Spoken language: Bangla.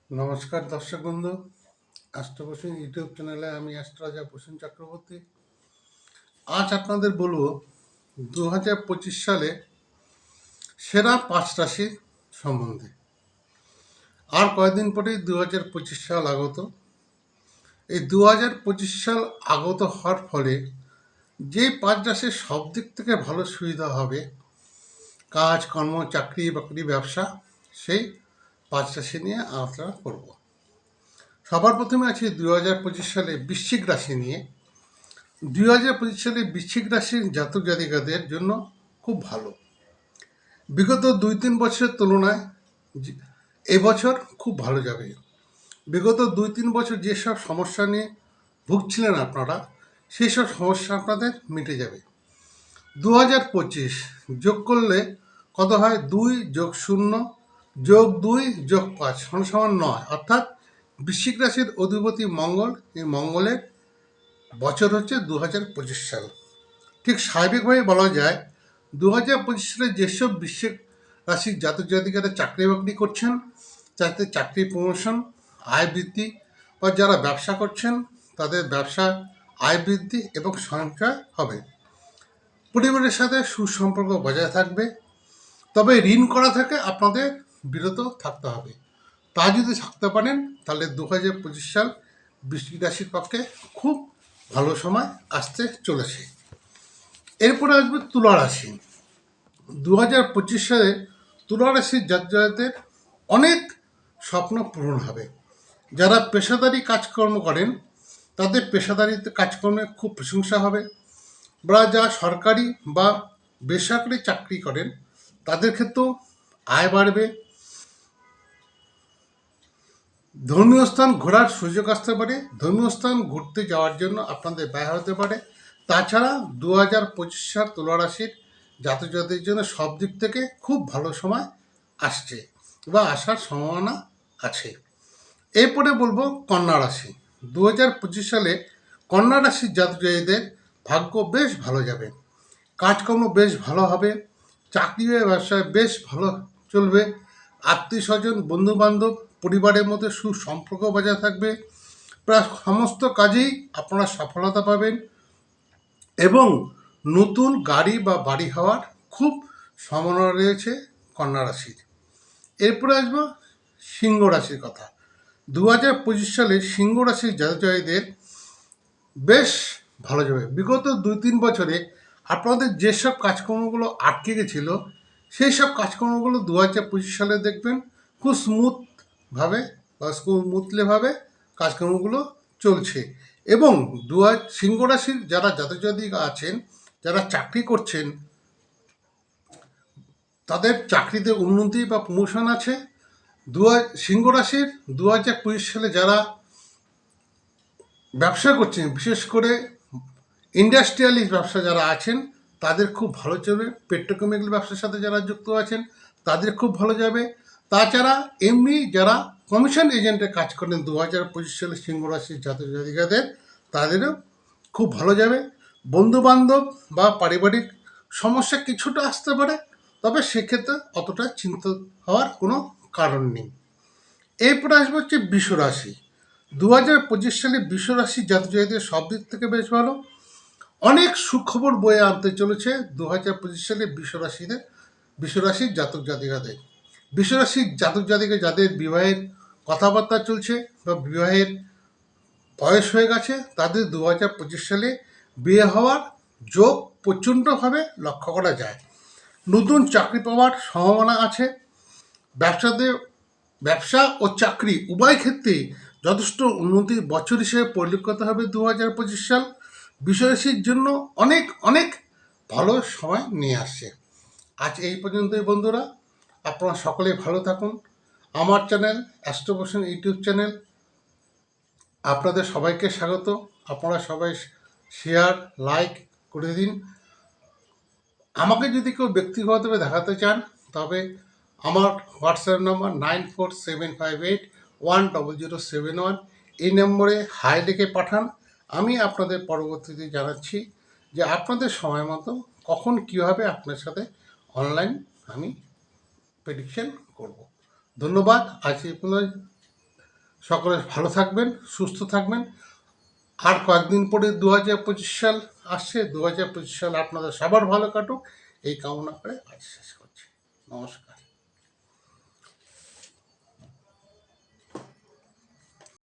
নমস্কার দর্শক বন্ধু, অ্যাস্ট্রো প্রসূন ইউটিউব চ্যানেলে আমি অ্যাস্ট্রো রাজা প্রসূন চক্রবর্তী। আজ আপনাদের বলবো 2025 সালে সেরা 5 রাশি সম্বন্ধে। আর কয়েকদিন পরেই 2025 সাল আগত। এই 2025 সাল আগত হওয়ার ফলে যে 5 রাশির সব দিক থেকে ভালো সুবিধা হবে, কাজ, কর্ম, চাকরি বাকরি, ব্যবসা, সেই 5 রাশি নিয়ে আলোচনা করব। সবার প্রথমে আছে 2025 সালে বৃশ্চিক রাশি নিয়ে। 2025 সালে বৃশ্চিক রাশির জাতক জাতিকাদের জন্য খুব ভালো। বিগত 2-3 বছরের তুলনায় এবছর খুব ভালো যাবে। বিগত 2-3 বছর যেসব সমস্যা নিয়ে ভুগছিলেন আপনারা, সেই সব সমস্যা আপনাদের মিটে যাবে। 2025 যোগ করলে কত হয়? 2+0+2+5 সমান 9, অর্থাৎ বৃশ্চিক রাশির অধিপতি মঙ্গল, এই মঙ্গলের বছর হচ্ছে 2025 সাল। ঠিক স্বাভাবিকভাবে বলা যায় 2025 সালে যেসব বৃশ্চিক রাশির জাতক জাতিকারা চাকরি বাকরি করছেন, তাতে চাকরি প্রমোশন, আয় বৃদ্ধি, বা যারা ব্যবসা করছেন তাদের ব্যবসা আয় বৃদ্ধি এবং সঞ্চয় হবে। পরিবারের সাথে সুসম্পর্ক বজায় থাকবে। তবে ঋণ করা থেকে আপনাদের বিরত থাকতে হবে। তা যদি থাকতে পারেন তাহলে 2025 সাল বৃশ্চিক রাশির পক্ষে খুব ভালো সময় আসতে চলেছে। এরপরে আসবে তুলা রাশি। 2025 সালে তুলা রাশির জাতজাতদের অনেক স্বপ্ন পূরণ হবে। যারা পেশাদারি কাজকর্ম করেন তাদের পেশাদারি কাজকর্মে খুব প্রশংসা হবে, বা যারা সরকারি বা বেসরকারি চাকরি করেন তাদের ক্ষেত্রেও আয় বাড়বে। ধর্মীয় স্থান ঘোরার সুযোগ আসতে পারে। ধর্মীয় স্থান ঘুরতে যাওয়ার জন্য আপনাদের ব্যয় হতে পারে। তাছাড়া 2025 সাল তুলা রাশির জাতক জাতির জন্য সব দিক থেকে খুব ভালো সময় আসছে বা আসার সম্ভাবনা আছে। এরপরে বলবো কন্যা রাশি। 2025 সালে কন্যা রাশির জাতক জাতিদের ভাগ্য বেশ ভালো যাবে। কাজকর্ম বেশ ভালো হবে। চাকরি বা ব্যবসায় বেশ ভালো চলবে। আত্মীয় স্বজন, বন্ধু বান্ধব, পরিবারের মধ্যে সুসম্পর্ক বজায় থাকবে। প্রায় সমস্ত কাজেই আপনারা সফলতা পাবেন এবং নতুন গাড়ি বা বাড়ি হওয়ার খুব সম্ভাবনা রয়েছে কন্যা রাশির। এরপরে আসবো সিংহ রাশির কথা। 2025 সালে সিংহ রাশির জাতকদের বেশ ভালো যাবে। বিগত 2-3 বছরে আপনাদের যেসব কাজকর্মগুলো আটকে গেছিল, সেই সব কাজকর্মগুলো 2025 সালে দেখবেন খুব স্মুথভাবে বা স্মুথলিভাবে কাজকর্মগুলো চলছে। এবং সিংহ রাশির যারা জাতক জাতিকা আছেন, যারা চাকরি করছেন, তাদের চাকরিতে উন্নতি বা প্রমোশন আছে। সিংহ রাশির 2025 সালে যারা ব্যবসা করছেন, বিশেষ করে ইন্ডাস্ট্রিয়ালিস্ট ব্যবসা যারা আছেন তাদের খুব ভালো চলবে। পেট্রোকেমিক্যাল ব্যবসার সাথে যারা যুক্ত আছেন তাদের খুব ভালো যাবে। তাছাড়া এমনি যারা কমিশন এজেন্টে কাজ করেন 2025 সালে সিংহ রাশির জাতক জাতিকাদের, তাদেরও খুব ভালো যাবে। বন্ধুবান্ধব বা পারিবারিক সমস্যা কিছুটা আসতে পারে, তবে সেক্ষেত্রে অতটা চিন্তা হওয়ার কোনো কারণ নেই। এরপরে আসবে হচ্ছে বৃষ রাশি। 2025 সালে বৃষ রাশির জাতক জাতিদের সব দিক থেকে বেশ ভালো। অনেক সুখবর বয়ে আনতে চলেছে 2025 সালে বিশ্বরাশির জাতক জাতিকাদের। বিশ্বরাশির জাতক জাতিকা যাদের বিবাহের কথাবার্তা চলছে বা বিবাহের বয়স হয়ে গেছে, তাদের 2025 সালে বিয়ে হওয়ার যোগ প্রচণ্ডভাবে লক্ষ্য করা যায়। নতুন চাকরি পাওয়ার সম্ভাবনা আছে। ব্যবসা ও চাকরি উভয় ক্ষেত্রেই যথেষ্ট উন্নতির বছর হিসেবে পরিলক্ষিত হবে 2025 সাল। বিশ্বরাশির জন্য অনেক অনেক ভালো সময় নিয়ে আসছে। আজ এই পর্যন্তই বন্ধুরা। আপনারা সকলে ভালো থাকুন। আমার channel astro Prasun YouTube channel, আপনাদের সবাইকে স্বাগত। আপনারা সবাই শেয়ার, লাইক করে দিন। আমাকে যদি কেউ ব্যক্তিগতভাবে দেখাতে চান তবে আমার হোয়াটসঅ্যাপ নম্বর 9475810071। এই নম্বরে হাই লিখে পাঠান। আমি আপনাদের পরবর্তীতে জানাচ্ছি যে আপনাদের সময় মতো কখন কীভাবে আপনার সাথে অনলাইন আমি প্রেডিকশন করব। ধন্যবাদ। আজ এই পর্যন্ত। সকলে ভালো থাকবেন, সুস্থ থাকবেন। আর কয়েকদিন পরে 2025 সাল আসছে। 2025 সাল আপনাদের সবার ভালো কাটুক এই কামনা করে আজ শেষ করছি। নমস্কার।